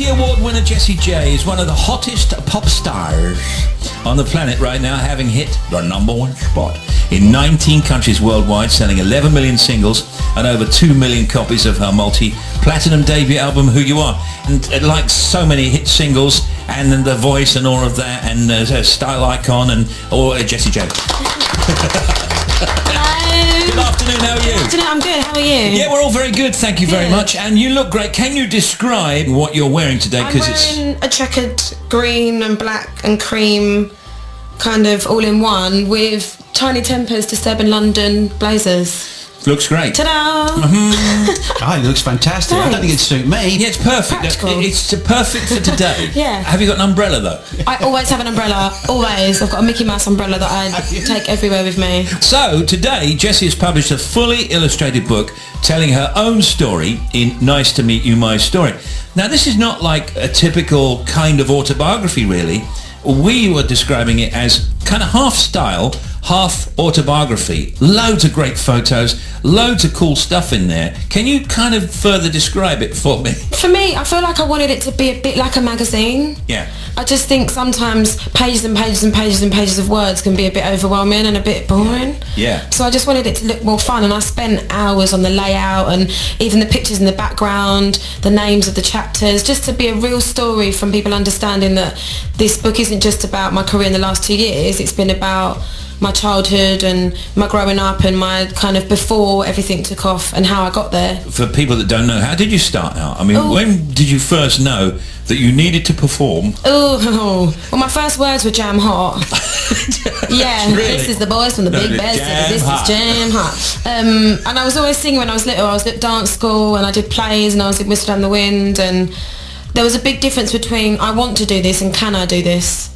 Grammy Award winner Jessie J is one of the hottest pop stars on the planet right now, having hit the #1 spot in 19 countries worldwide, selling 11 million singles and over 2 million copies of her multi-platinum debut album, Who You Are. And like so many hit singles, and then the voice and all of that, and a style icon, and Jessie J. Good afternoon, how are you? Good afternoon, I'm good, how are you? Yeah, we're all very good, thank you very much. And you look great. Can you describe what you're wearing today? I'm wearing a checkered green and black and cream, kind of all in one, with Tiny Tempers Disturbing London blazers. Looks great. Ta-da! Oh, it looks fantastic. I don't think it'd suit me. Yeah, it's perfect. Practical. It's perfect for today. Yeah. Have you got an umbrella though? I always have an umbrella, always. I've got a Mickey Mouse umbrella that I take everywhere with me. So today, Jessie has published a fully illustrated book telling her own story in Nice to Meet You, My Story. Now, this is not like a typical kind of autobiography, really. We were describing it as kind of half style, half autobiography. Loads of great photos, loads of cool stuff in there. Can you kind of further describe it for me? For me, I feel like I wanted it to be a bit like a magazine. Yeah. I just think sometimes pages and pages and pages and pages of words can be a bit overwhelming and a bit boring. Yeah. So I just wanted it to look more fun, and I spent hours on the layout and even the pictures in the background, the names of the chapters, just to be a real story from people understanding that this book isn't just about my career in the last 2 years, it's been about my childhood and my growing up and my kind of before everything took off and how I got there. For people that don't know, how did you start out? I mean, when did you first know that you needed to perform? Oh, well, my first words were jam hot. Yeah, Really? This is the boys from the Big Bed City. This is jam hot. And I was always singing when I was little. I was at dance school and I did plays and I was in Whistle Down the Wind, and there was a big difference between I want to do this and can I do this.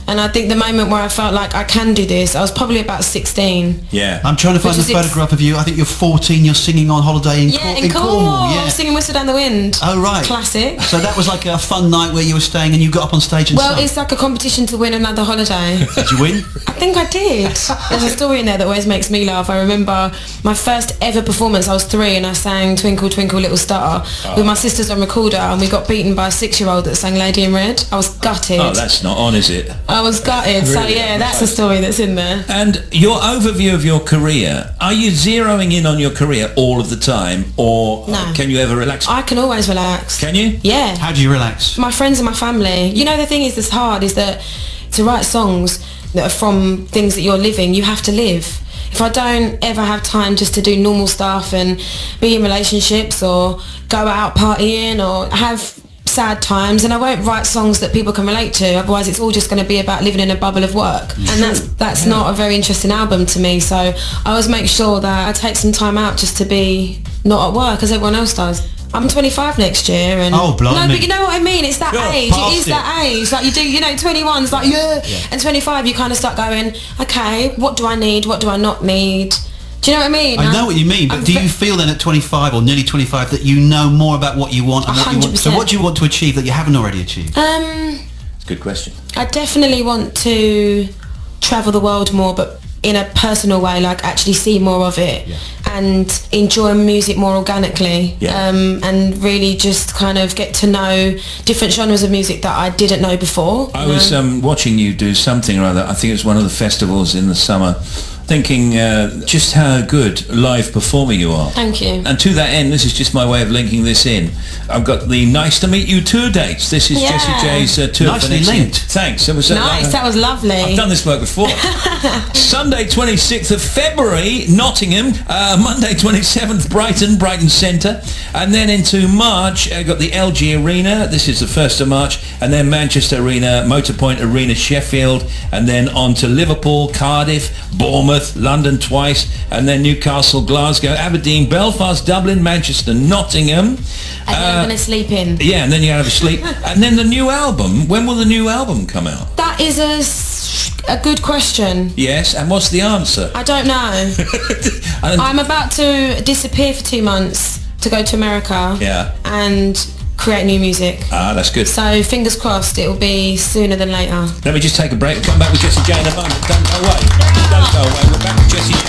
And I think the moment where I felt like I can do this, I was probably about 16. Yeah. I'm trying to find a photograph of you. I think you're 14, you're singing on holiday in Cornwall. Yeah, singing Whistle Down the Wind. Oh, right. Classic. So that was like a fun night where you were staying and you got up on stage and Well, sang. it's like a competition to win another holiday. Did you win? I think I did. There's a story in there that always makes me laugh. I remember my first ever performance, I was 3 and I sang Twinkle Twinkle Little Star with my sisters on recorder, and we got beaten by a 6-year-old that sang Lady in Red. I was gutted. Oh, that's not on, is it? I was gutted. So yeah, that's a story that's in there. And your overview of your career, are you zeroing in on your career all of the time, or No. can you ever relax? I can always relax. Can you? Yeah. How do you relax? My friends and my family. You know, the thing is that's hard is that to write songs that are from things that you're living, you have to live. If I don't ever have time just to do normal stuff and be in relationships or go out partying or have sad times, and I won't write songs that people can relate to, otherwise it's all just going to be about living in a bubble of work, and that's not a very interesting album to me. So I always make sure that I take some time out just to be not at work as everyone else does. I'm 25 next year, and oh, blimey. no, but you know what I mean, it's that age, it is that age, like you do, you know, 21 is like and 25 you kind of start going, okay, what do I need, what do I not need? Do you know what I mean? I know what you mean, but do you feel then at 25 or nearly 25 that you know more about what you want and what you want? So what do you want to achieve that you haven't already achieved? It's a good question. I definitely want to travel the world more, but in a personal way, like actually see more of it and enjoy music more organically, and really just kind of get to know different genres of music that I didn't know before. I was watching you do something or other, I think it was one of the festivals in the summer, thinking just how good live performer you are. Thank you. And to that end, this is just my way of linking this in. I've got the Nice to Meet You tour dates. This is Jessie J's tour. Nicely for next year. linked. Thanks. That was Nice, that was lovely. I've done this work before. Sunday 26th of February, Nottingham. Monday 27th, Brighton Centre. And then into March, I've got the LG Arena. This is the 1st of March. And then Manchester Arena, Motorpoint Arena, Sheffield. And then on to Liverpool, Cardiff, Bournemouth, London twice, and then Newcastle, Glasgow, Aberdeen, Belfast, Dublin, Manchester, Nottingham. And then I'm going to sleep in. Yeah, and then you have a sleep. And then the new album. When will the new album come out? That is a good question. Yes, and what's the answer? I don't know. I'm about to disappear for 2 months to go to America. Yeah. And create new music. Ah, that's good. So fingers crossed it will be sooner than later. Let me just take a break. We'll come back with Jessie J in a moment. Don't go away. Don't go away. We're back with Jessie J.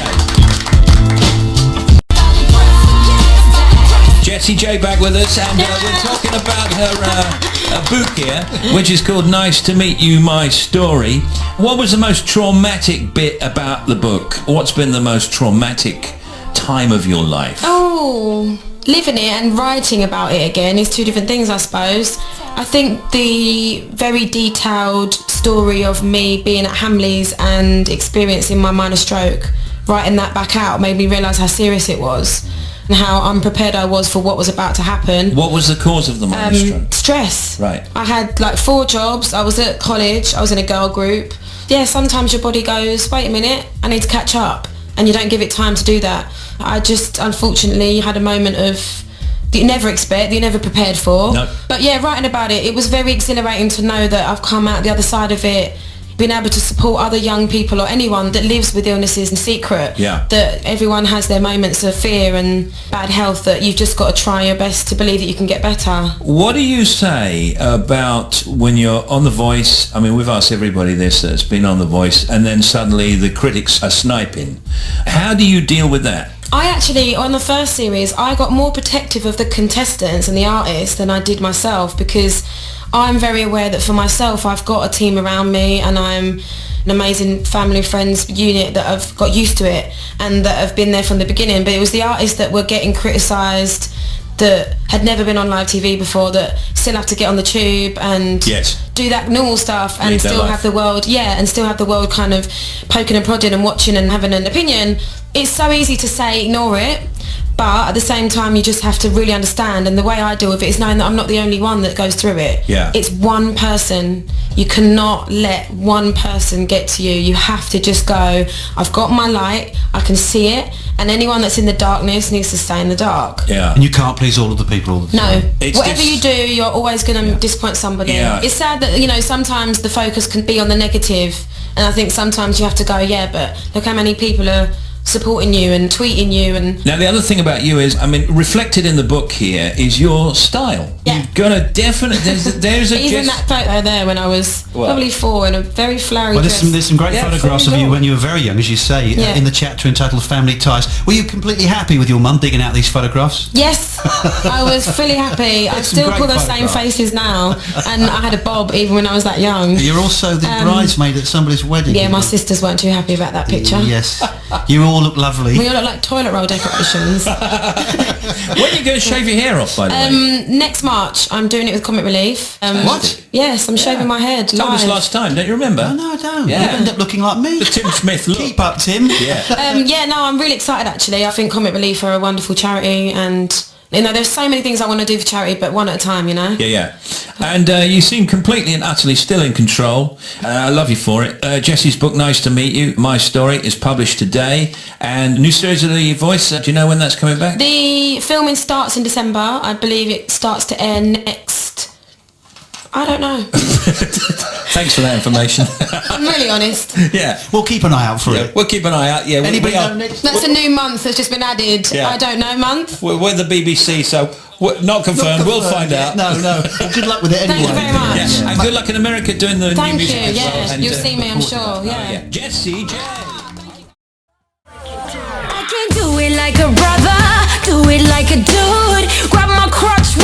Jessie J back with us, and we're talking about her book here, which is called Nice to Meet You, My Story. What was the most traumatic bit about the book? What's been the most traumatic time of your life? Oh, living it and writing about it again is two different things, I suppose. I think the very detailed story of me being at Hamleys and experiencing my minor stroke, writing that back out made me realise how serious it was and how unprepared I was for what was about to happen. What was the cause of the minor stroke? Stress. Right. I had like 4 jobs. I was at college. I was in a girl group. Yeah, sometimes your body goes, wait a minute, I need to catch up. And you don't give it time to do that. I just unfortunately had a moment of that you never expect, that you're never prepared for. Nope. But yeah, writing about it, it was very exhilarating to know that I've come out the other side of it, being able to support other young people or anyone that lives with illnesses in secret. Yeah. That everyone has their moments of fear and bad health, that you've just got to try your best to believe that you can get better. What do you say about when you're on The Voice? I mean, we've asked everybody this that's been on The Voice, and then suddenly the critics are sniping. How do you deal with that? I actually, on the first series, I got more protective of the contestants and the artists than I did myself, because I'm very aware that for myself I've got a team around me and I'm an amazing family friends unit that have got used to it and that have been there from the beginning. But it was the artists that were getting criticised, that had never been on live TV before, that still have to get on the tube and do that normal stuff and still have the world, and still have the world kind of poking and prodding and watching and having an opinion. It's so easy to say ignore it, but at the same time you just have to really understand, and the way I deal with it is knowing that I'm not the only one that goes through it. It's one person. You cannot let one person get to you. You have to just go, I've got my light, I can see it, and anyone that's in the darkness needs to stay in the dark. And you can't please all of the people all the time. No. Whatever you do, you're always going to disappoint somebody. It's sad that, you know, sometimes the focus can be on the negative, and I think sometimes you have to go, but look how many people are supporting you and tweeting you. And now the other thing about you is, I mean, reflected in the book here is your style. You've got a definite, there's a even that photo there when I was probably 4 in a very flowery dress. There's some great photographs of you when you were very young, as you say, in the chapter entitled Family Ties. Were you completely happy with your mum digging out these photographs? Yes, I was fully happy. I still pull the same faces now, and I had a bob even when I was that young. You're also the bridesmaid at somebody's wedding. Yeah, my sisters weren't too happy about that picture. Yes. You all look lovely. We all look like toilet roll decorations. When are you going to shave your hair off, by the way? Next March. I'm doing it with Comic Relief. What? Yes, I'm shaving my head Told us last time, don't you remember? Oh, no, I don't. You end up looking like me. The Tim Smith look. Keep up, Tim. No, I'm really excited actually. I think Comic Relief are a wonderful charity, and you know, there's so many things I want to do for charity, but one at a time, you know. And you seem completely and utterly still in control. I love you for it. Jessie's book, Nice to Meet You, My Story, is published today. And new series of The Voice, do you know when that's coming back? The filming starts in December. I believe it starts to air next... I don't know. Thanks for that information. I'm really honest. We'll keep an eye out for it. We'll keep an eye out. Anybody know next? That's a new month that's just been added. I don't know month. We're the BBC, so not confirmed. We'll find out. No. Good luck with it anyway. Thank you very much. And good luck in America doing the new music as well. Thank you. You'll see me, I'm sure. Jessie J. I can do it like a brother, do it like a dude. Grab my crotch.